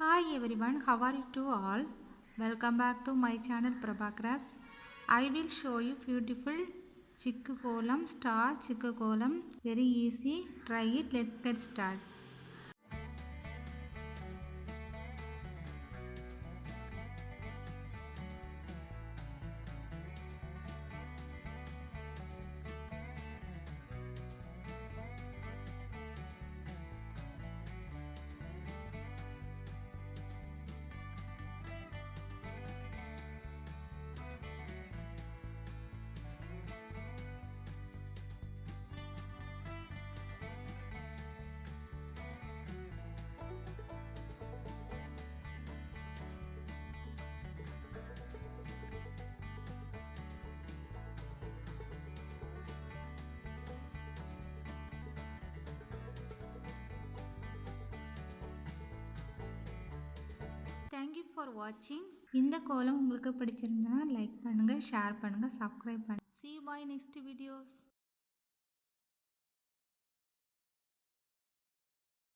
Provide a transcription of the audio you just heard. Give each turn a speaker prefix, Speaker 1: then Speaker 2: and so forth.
Speaker 1: Hi everyone, how are you two all? Welcome back to my channel Prabhakras. I will show you beautiful Sikku Kolam, star Sikku Kolam. Very easy. Try it. Let's get started. Thank you for watching. இந்த கோலம் உங்களுக்கு பிடிச்சிருந்தா like பண்ணுங்க, share பண்ணுங்க, subscribe பண்ணுங்க. See you by next videos.